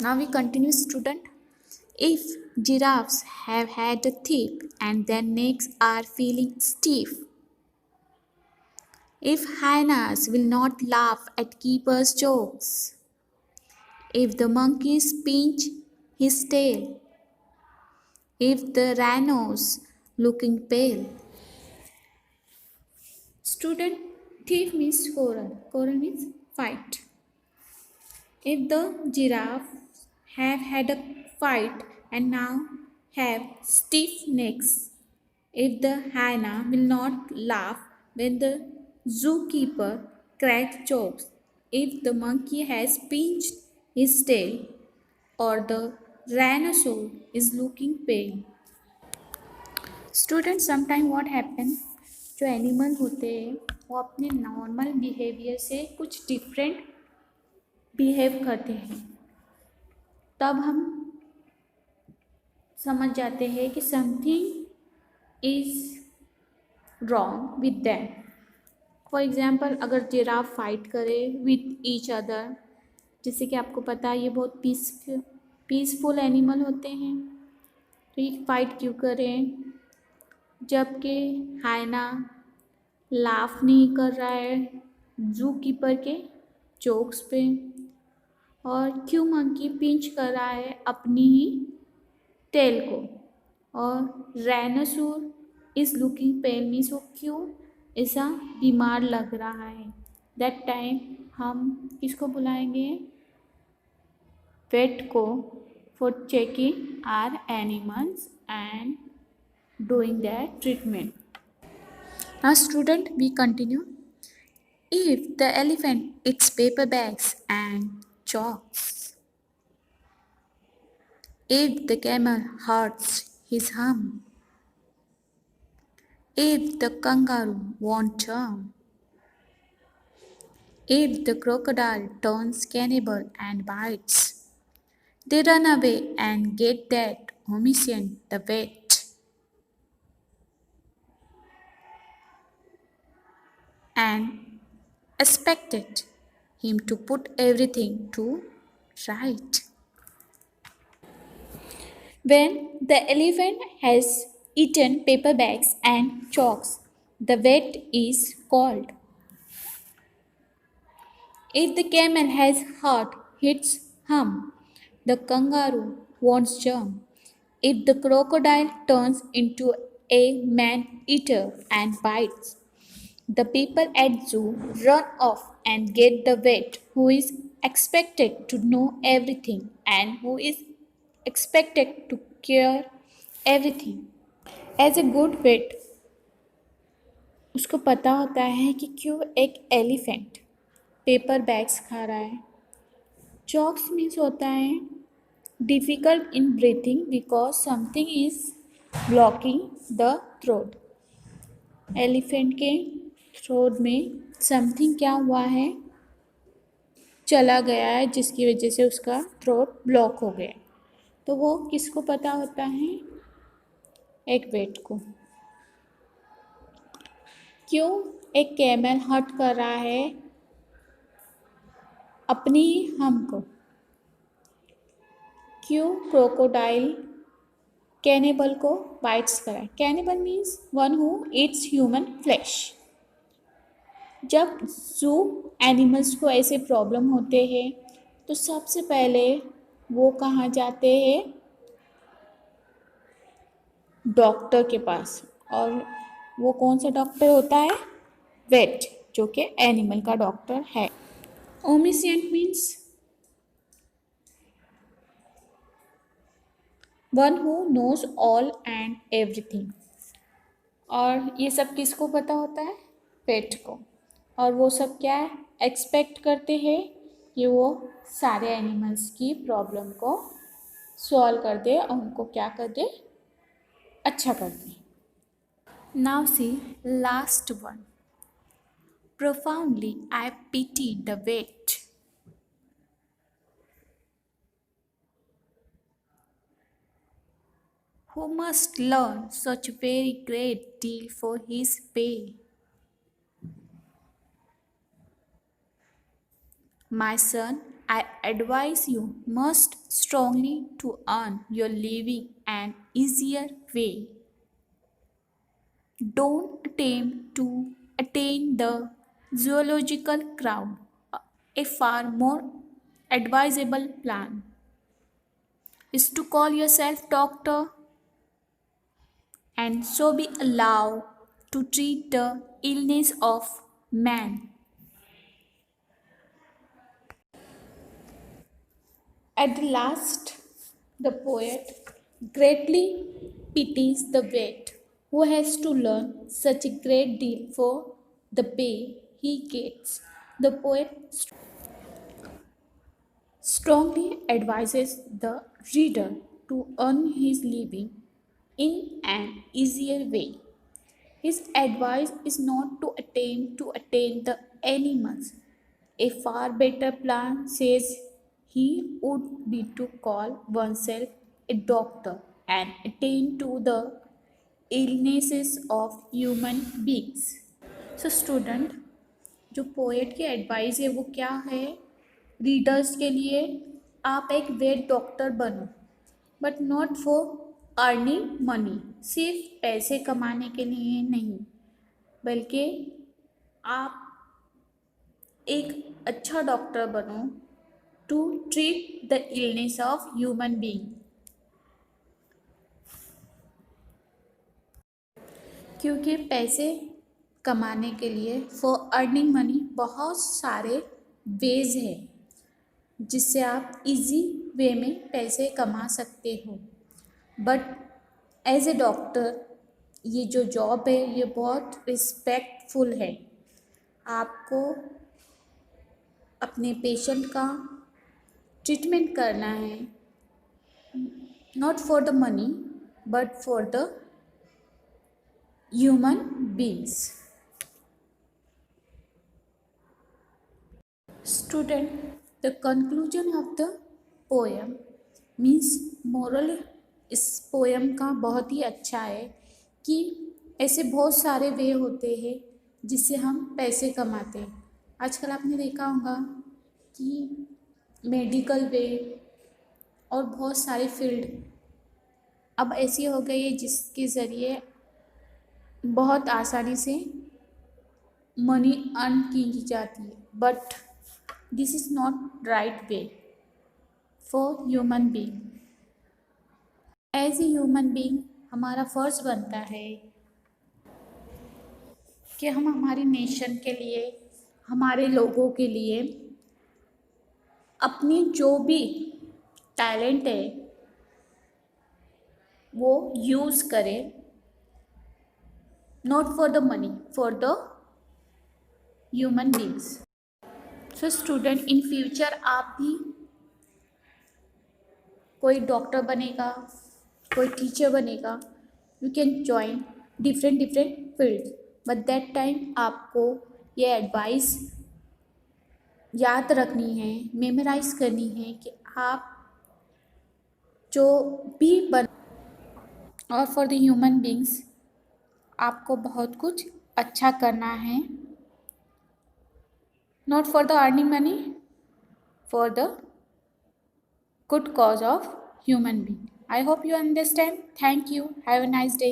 Now we continue, student. If giraffes have had a thief and their necks are feeling stiff, if hyenas will not laugh at keeper's jokes, if the monkeys pinch his tail, if the rhinos looking pale. Student, thief means quarrel. Quarrel means fight. If the giraffe have had a fight and now have stiff necks, if the hyena will not laugh when the zookeeper cracks jokes, if the monkey has pinched his tail, or the rhinoceros is looking pale. Student sometime what happen, जो animal होते हैं वो अपने normal behaviour से कुछ different behave करते हैं, तब हम समझ जाते हैं कि something is wrong with them. For example, अगर जिराफ फाइट करे विद ईच अदर, जैसे कि आपको पता है ये बहुत पीसफुल एनिमल होते हैं, तो ये फाइट क्यों करें, जबकि हायना लाफ नहीं कर रहा है जू कीपर के जोक्स पे, और क्यों मंकी पिंच कर रहा है अपनी ही टेल को, और rhinoceros is looking pale means वो क्यों ऐसा बीमार लग रहा है। दैट टाइम हम किसको बुलाएंगे, वेट को, for checking our animals and doing that treatment. Now student, we continue. If the elephant eats paper bags and chalks, if the camel hurts his hum, if the kangaroo won't jump, if the crocodile turns cannibal and bites, they run away and get that omniscient the vet and expected him to put everything to right. When the elephant has eaten paper bags and chalks, the vet is called. If the camel has hurt its hump, the kangaroo won't jump. If the crocodile turns into a man-eater and bites, the people at zoo run off and get the vet who is expected to know everything and who is expected to cure everything. As a good vet, उसको पता होता है कि क्यों एक elephant paper bags खा रहा है। चॉक्स मीन्स होता है difficult in breathing because something is blocking the throat. Elephant के थ्रोट में समथिंग क्या हुआ है, चला गया है, जिसकी वजह से उसका थ्रोट ब्लॉक हो गया। तो वो किसको पता होता है, एक वेट को। क्यों एक कैमल हर्ट कर रहा है अपनी हम को, क्यों क्रोकोडाइल कैनिबल को बाइट्स करा। Cannibal means one who Yeats human flesh. जब जू एनिमल्स को ऐसे प्रॉब्लम होते हैं तो सबसे पहले वो कहाँ जाते हैं, डॉक्टर के पास। और वो कौन सा डॉक्टर होता है, वेट, जो कि एनिमल का डॉक्टर है। Omniscient means one who knows all and everything. और ये सब किसको पता होता है, पेट को। और वो सब क्या एक्सपेक्ट करते हैं कि वो सारे एनिमल्स की प्रॉब्लम को सॉल्व कर दे और उनको क्या कर दे, अच्छा कर दे। Now see last one. Profoundly I pity the vet who must learn such a very great deal for his pay. My son, I advise you most strongly to earn your living an easier way. Don't attempt to attain the zoological crown. A far more advisable plan is to call yourself doctor and so be allowed to treat the illness of man. At the last, the poet greatly pities the vet who has to learn such a great deal for the pay he gets. The poet strongly advises the reader to earn his living in an easier way. His advice is not to attempt to attain the animals. A far better plan, says he, would be to call oneself a doctor and attend to the illnesses of human beings. So student, जो poet की advice है वो क्या है readers के लिए? आप एक वेट डॉक्टर बनो, but not for earning money, सिर्फ पैसे कमाने के लिए नहीं, बल्कि आप एक अच्छा डॉक्टर बनो to treat the illness of human being. क्योंकि पैसे कमाने के लिए फॉर अर्निंग मनी बहुत सारे वेज हैं जिससे आप इजी वे में पैसे कमा सकते हो, बट एज ए डॉक्टर ये जो जॉब है ये बहुत रिस्पेक्टफुल है। आपको अपने पेशेंट का ट्रीटमेंट करना है, not for the money but for the human beings. Student, the conclusion of the poem means moral इस पोएम का बहुत ही अच्छा है कि ऐसे बहुत सारे वे होते हैं जिससे हम पैसे कमाते हैं। आजकल आपने देखा होगा कि मेडिकल वे और बहुत सारे फील्ड अब ऐसी हो गई है जिसके ज़रिए बहुत आसानी से मनी अर्न की जाती है, but this is not right way for human being. As a human being हमारा फ़र्ज़ बनता है कि हम हमारी नेशन के लिए, हमारे लोगों के लिए अपनी जो भी टैलेंट है वो यूज़ करें, not for the money, for the human beings. So student, in future आप भी कोई डॉक्टर बनेगा, कोई टीचर बनेगा, you can join different field, but that time आपको ये एडवाइस याद रखनी है, मेमोराइज करनी है कि आप जो भी बन और फॉर द ह्यूमन बीइंग्स आपको बहुत कुछ अच्छा करना है, not for the earning money, for the good cause of human being. I hope you understand. Thank you. Have a nice day.